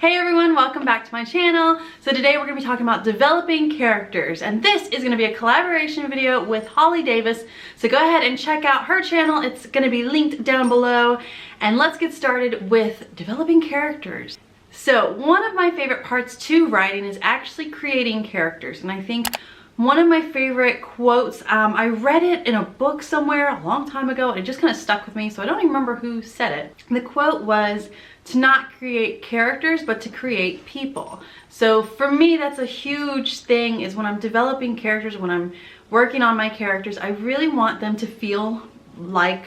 Hey everyone, welcome back to my channel. So today we're going to be talking about developing characters, and this is going to be a collaboration video with HollyDavis. So go ahead and check out her channel. It's going to be linked down below, and let's get started with developing characters. So one of my favorite parts to writing is actually creating characters, and I think one of my favorite quotes, I read it in a book somewhere a long time ago and it just kind of stuck with me, so I don't even remember who said it. The quote was to not create characters but to create people. So for me, that's a huge thing, is when I'm developing characters, when I'm working on my characters, I really want them to feel like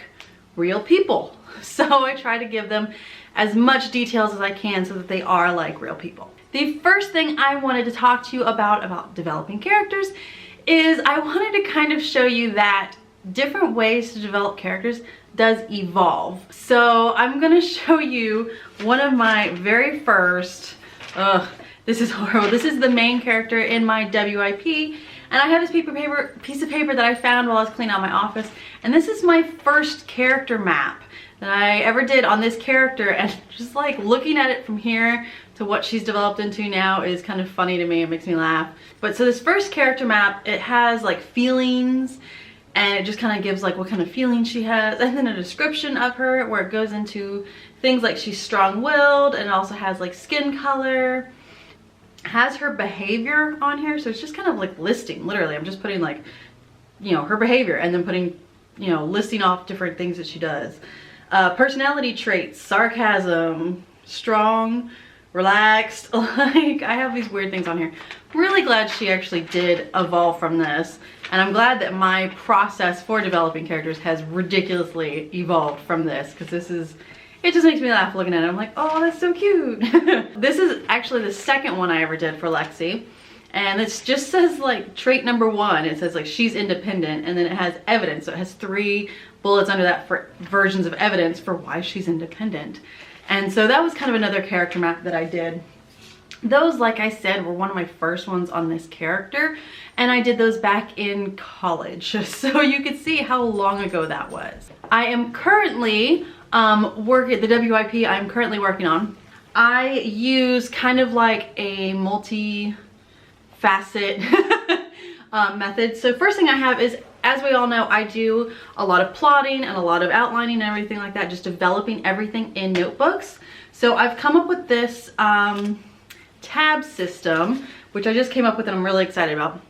real people. So I try to give them as much details as I can so that they are like real people. The first thing I wanted to talk to you about developing characters is I wanted to kind of show you that different ways to develop characters does evolve. So I'm gonna show you one of my very first, this is horrible. This is the main character in my WIP, and I have this piece of paper that I found while I was cleaning out my office, and this is my first character map that I ever did on this character, and just like looking at it from here to what she's developed into now is kind of funny to me. It makes me laugh. But so this first character map, it has like feelings, and it just kind of gives like what kind of feelings she has, and then a description of her where it goes into things like she's strong-willed, and it also has like skin color, has her behavior on here. So it's just kind of like listing, literally I'm just putting like, you know, her behavior, and then putting, you know, listing off different things that she does. Personality traits, sarcasm, strong, relaxed, like I have these weird things on here. Really glad she actually did evolve from this, and I'm glad that my process for developing characters has ridiculously evolved from this, because this is, it just makes me laugh looking at it. I'm like, oh, that's so cute. This is actually the second one I ever did for Lexi, and it just says like trait number 1. It says like she's independent, and then it has evidence, so it has 3 bullets under that for versions of evidence for why she's independent. And so that was kind of another character map that I did. Those, like I said, were one of my first ones on this character, and I did those back in college, so you could see how long ago that was. I am currently working the WIP I'm currently working on. I use kind of like a multi-facet method. So first thing I have is, as we all know, I do a lot of plotting and a lot of outlining and everything like that, just developing everything in notebooks. So I've come up with this tab system, which I just came up with and I'm really excited about.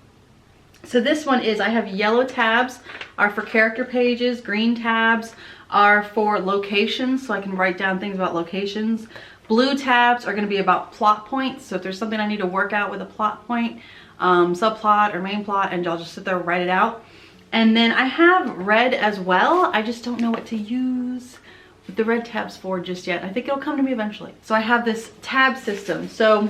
So this one is, I have yellow tabs are for character pages, green tabs are for locations, so I can write down things about locations. Blue tabs are going to be about plot points, so if there's something I need to work out with a plot point, subplot or main plot, and I'll just sit there and write it out. And then I have red as well. I just don't know what to use with the red tabs for just yet. I think it'll come to me eventually. So I have this tab system. So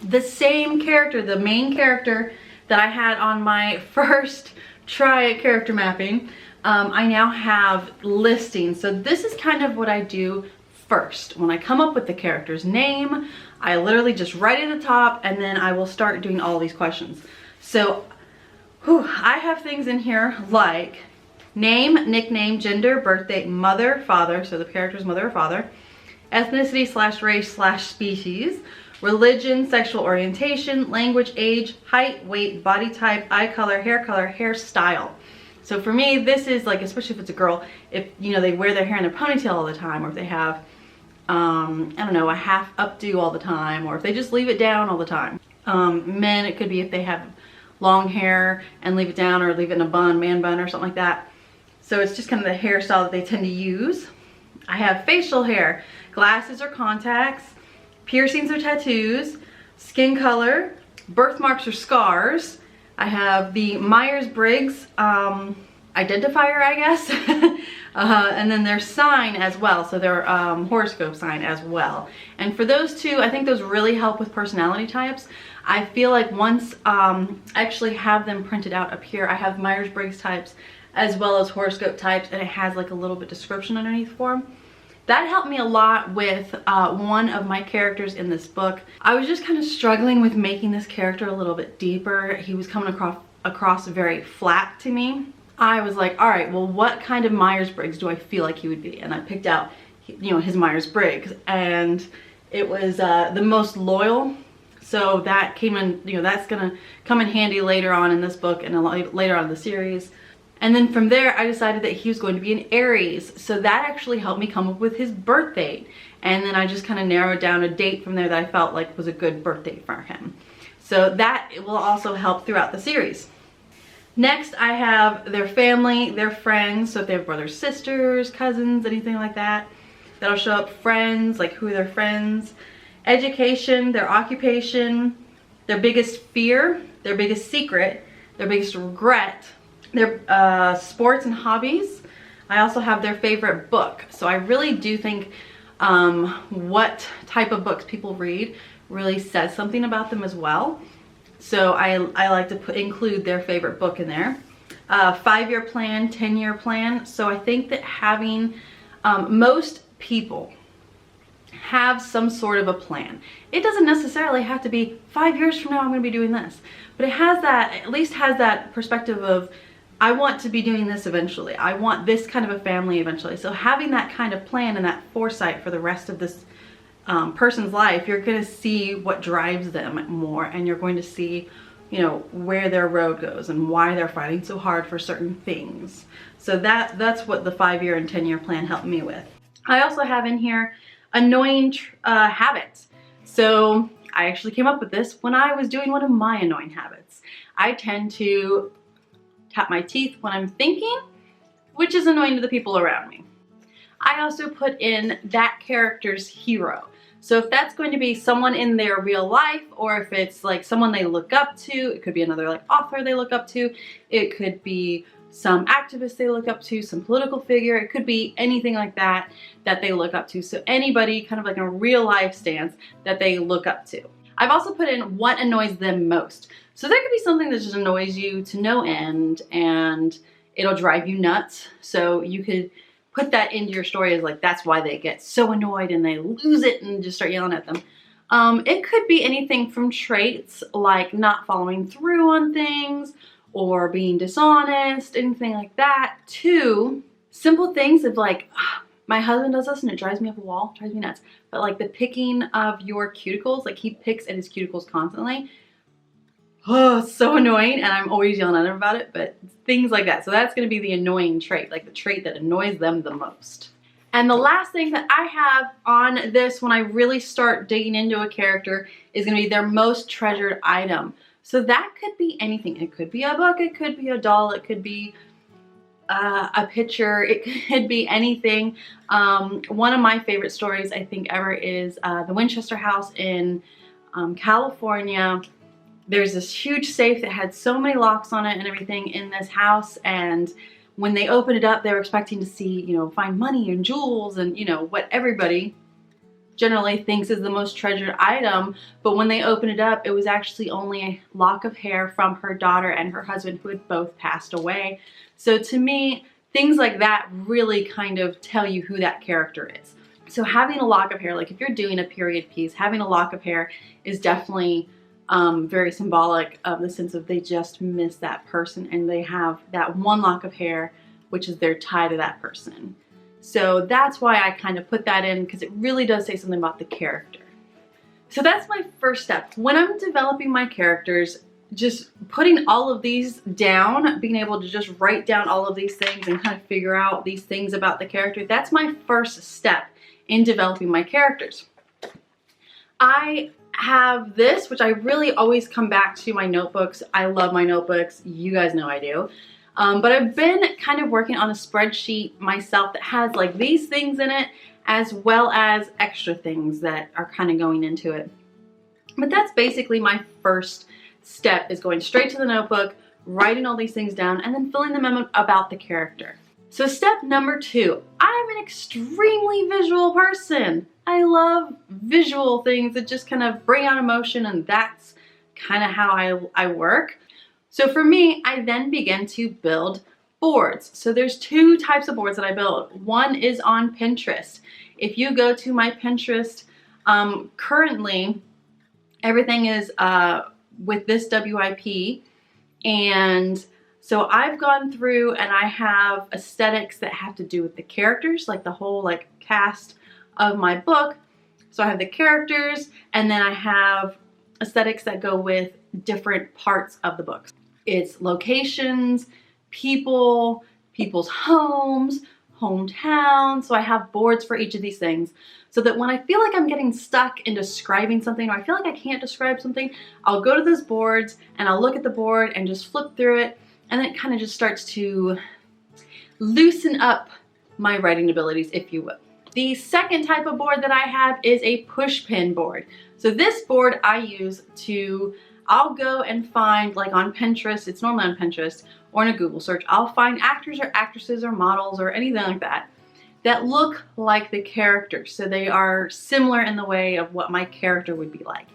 the same character, the main character that I had on my first try at character mapping, I now have listings. So this is kind of what I do first. When I come up with the character's name, I literally just write it at the top, and then I will start doing all these questions. So I have things in here like name, nickname, gender, birthday, mother, father, so the character's mother or father, ethnicity / race / species, religion, sexual orientation, language, age, height, weight, body type, eye color, hairstyle. So for me, this is like, especially if it's a girl, if, you know, they wear their hair in a ponytail all the time, or if they have, I don't know, a half updo all the time, or if they just leave it down all the time. Men, it could be if they have long hair and leave it down, or leave it in a bun, man bun or something like that. So it's just kind of the hairstyle that they tend to use. I have facial hair, glasses or contacts, piercings or tattoos, skin color, birthmarks or scars. I have the Myers-Briggs identifier, I guess, and then their sign as well, so their horoscope sign as well. And for those two, I think those really help with personality types. I feel like once I actually have them printed out up here, I have Myers-Briggs types as well as horoscope types, and it has like a little bit description underneath for them. That helped me a lot with one of my characters in this book. I was just kind of struggling with making this character a little bit deeper. He was coming across very flat to me. I was like, all right, well, what kind of Myers-Briggs do I feel like he would be? And I picked out, you know, his Myers-Briggs, and it was the most loyal. So that came in, you know, that's gonna come in handy later on in this book and later on in the series. And then from there, I decided that he was going to be an Aries. So that actually helped me come up with his birth date. And then I just kind of narrowed down a date from there that I felt like was a good birth date for him. So that will also help throughout the series. Next, I have their family, their friends. So if they have brothers, sisters, cousins, anything like that, that'll show up. Friends, like who are their friends. Education, their occupation, their biggest fear, their biggest secret, their biggest regret, their sports and hobbies. I also have their favorite book. So I really do think what type of books people read really says something about them as well. So I like to include their favorite book in there. 5-year plan, 10-year plan. So I think that having most people have some sort of a plan. It doesn't necessarily have to be 5 years from now I'm going to be doing this, but it has that, at least has that perspective of I want to be doing this eventually. I want this kind of a family eventually. So having that kind of plan and that foresight for the rest of this person's life, you're going to see what drives them more, and you're going to see, you know, where their road goes and why they're fighting so hard for certain things. So that's what the 5-year and 10-year plan helped me with. I also have in here annoying habits. So I actually came up with this when I was doing one of my annoying habits. I tend to tap my teeth when I'm thinking, which is annoying to the people around me. I also put in that character's hero. So if that's going to be someone in their real life, or if it's like someone they look up to, it could be another like author they look up to, it could be some activist they look up to, some political figure, it could be anything like that that they look up to. So anybody kind of like a real life stance that they look up to. I've also put in what annoys them most. So there could be something that just annoys you to no end and it'll drive you nuts. So you could put that into your story as like, that's why they get so annoyed and they lose it and just start yelling at them. It could be anything from traits like not following through on things or being dishonest, anything like that, to simple things of like, my husband does this and it drives me up a wall, drives me nuts. But like the picking of your cuticles, like he picks at his cuticles constantly. Oh, it's so annoying, and I'm always yelling at him about it, but things like that. So that's going to be the annoying trait, like the trait that annoys them the most. And the last thing that I have on this when I really start digging into a character is going to be their most treasured item. So that could be anything. It could be a book, it could be a doll, it could be a picture, it could be anything. One of my favorite stories I think ever is the Winchester house in California. There's this huge safe that had so many locks on it and everything in this house, and when they opened it up they were expecting to see, you know, find money and jewels and, you know, what everybody generally thinks is the most treasured item. But when they opened it up, it was actually only a lock of hair from her daughter and her husband, who had both passed away. So to me, things like that really kind of tell you who that character is. So having a lock of hair, like if you're doing a period piece, having a lock of hair is definitely very symbolic of the sense of they just miss that person and they have that one lock of hair, which is their tie to that person. So that's why I kind of put that in, because it really does say something about the character. So that's my first step. When I'm developing my characters, just putting all of these down, being able to just write down all of these things and kind of figure out these things about the character, that's my first step in developing my characters. I have this, which I really always come back to, my notebooks. I love my notebooks. You guys know I do. But I've been kind of working on a spreadsheet myself that has like these things in it, as well as extra things that are kind of going into it. But that's basically my first step, is going straight to the notebook, writing all these things down, and then filling them in about the character. So step number 2, I'm an extremely visual person. I love visual things that just kind of bring out emotion, and that's kind of how I work. So for me, I then begin to build boards. So there's 2 types of boards that I build. One is on Pinterest. If you go to my Pinterest, currently everything is with this WIP, and so I've gone through and I have aesthetics that have to do with the characters, like the whole like cast of my book. So I have the characters, and then I have aesthetics that go with different parts of the books. It's locations, people, people's homes, hometown. So I have boards for each of these things so that when I feel like I'm getting stuck in describing something, or I feel like I can't describe something, I'll go to those boards and I'll look at the board and just flip through it, and then it kind of just starts to loosen up my writing abilities, if you will. The second type of board that I have is a push pin board. So this board I use to, I'll go and find, like on Pinterest, it's normally on Pinterest or in a Google search, I'll find actors or actresses or models or anything like that that look like the characters. So they are similar in the way of what my character would be like.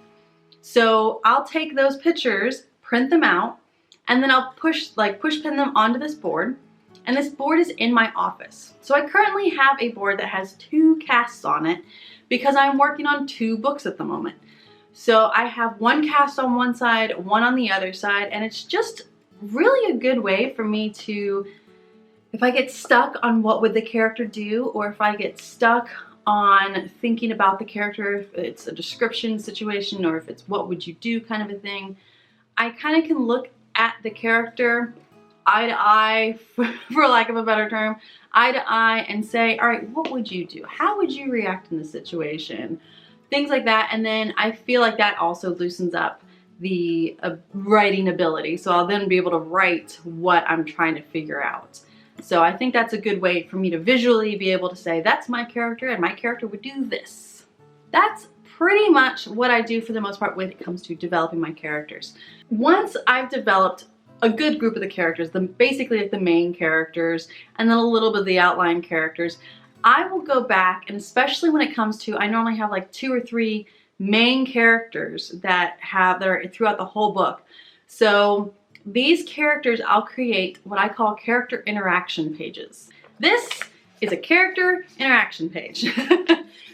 So I'll take those pictures, print them out, and then I'll push pin them onto this board. And this board is in my office. So I currently have a board that has 2 casts on it because I'm working on 2 books at the moment. So I have one cast on one side, one on the other side, and it's just really a good way for me to, if I get stuck on what would the character do, or if I get stuck on thinking about the character, if it's a description situation, or if it's what would you do kind of a thing, I kind of can look at the character eye to eye, for lack of a better term, eye to eye, and say, all right, what would you do? How would you react in this situation? Things like that. And then I feel like that also loosens up the writing ability. So I'll then be able to write what I'm trying to figure out. So I think that's a good way for me to visually be able to say, that's my character and my character would do this. That's pretty much what I do for the most part when it comes to developing my characters. Once I've developed a good group of the characters, basically like the main characters, and then a little bit of the outline characters, I will go back, and especially when it comes to, I normally have like 2 or 3 main characters that are throughout the whole book. So these characters, I'll create what I call character interaction pages. This is a character interaction page.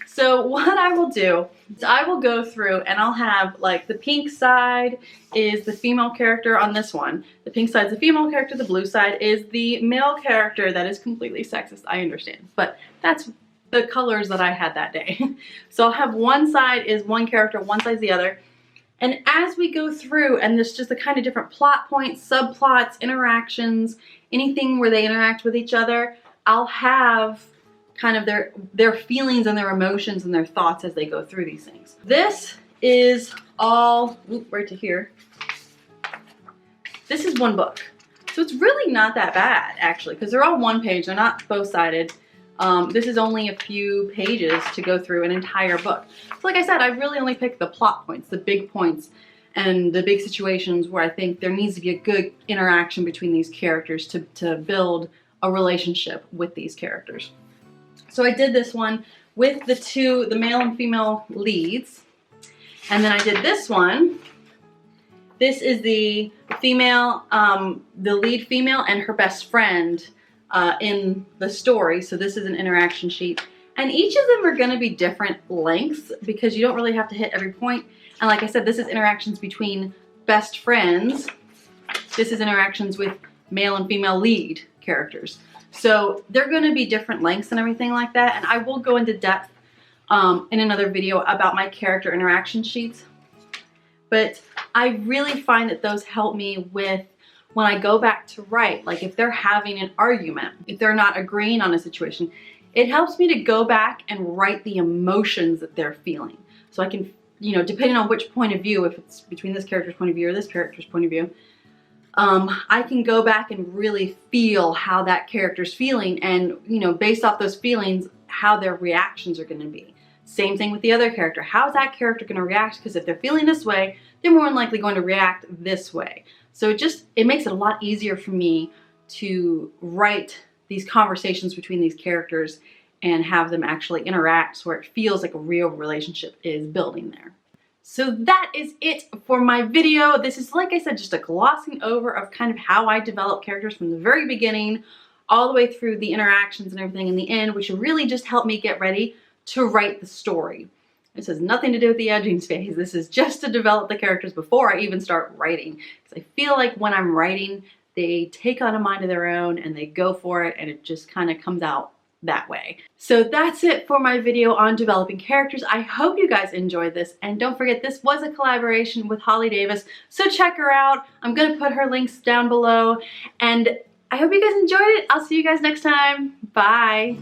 So what I will do is I will go through and I'll have, like, the pink side is the female character on this one. The pink side is the female character, the blue side is the male character. That is completely sexist, I understand, but that's the colors that I had that day. So I'll have one side is one character, one side is the other. And as we go through, and there's just the kind of different plot points, subplots, interactions, anything where they interact with each other, I'll have kind of their feelings and their emotions and their thoughts as they go through these things. This is all, right to here. This is one book. So it's really not that bad, actually, because they're all one page. They're not both sided. This is only a few pages to go through an entire book. So like I said, I really only picked the plot points, the big points, and the big situations where I think there needs to be a good interaction between these characters to build a relationship with these characters. So I did this one with the male and female leads. And then I did this one. This is the female, the lead female and her best friend in the story. So this is an interaction sheet. And each of them are going to be different lengths because you don't really have to hit every point. And like I said, this is interactions between best friends. This is interactions with male and female lead characters. So they're going to be different lengths and everything like that. And I will go into depth in another video about my character interaction sheets. But I really find that those help me with when I go back to write, like if they're having an argument, if they're not agreeing on a situation, it helps me to go back and write the emotions that they're feeling. So I can, you know, depending on which point of view, if it's between this character's point of view or this character's point of view, I can go back and really feel how that character's feeling and, you know, based off those feelings, how their reactions are going to be. Same thing with the other character. How's that character going to react? Because if they're feeling this way, they're more than likely going to react this way. So it makes it a lot easier for me to write these conversations between these characters and have them actually interact so where it feels like a real relationship is building there. So that is it for my video. This is, like I said, just a glossing over of kind of how I develop characters from the very beginning all the way through the interactions and everything in the end, which really just helped me get ready to write the story. This has nothing to do with the edging phase. This is just to develop the characters before I even start writing. Because I feel like when I'm writing, they take on a mind of their own and they go for it and it just kind of comes out that way. So that's it for my video on developing characters. I hope you guys enjoyed this, and don't forget this was a collaboration with HollyDavis, so check her out. I'm gonna put her links down below, and I hope you guys enjoyed it. I'll see you guys next time. Bye.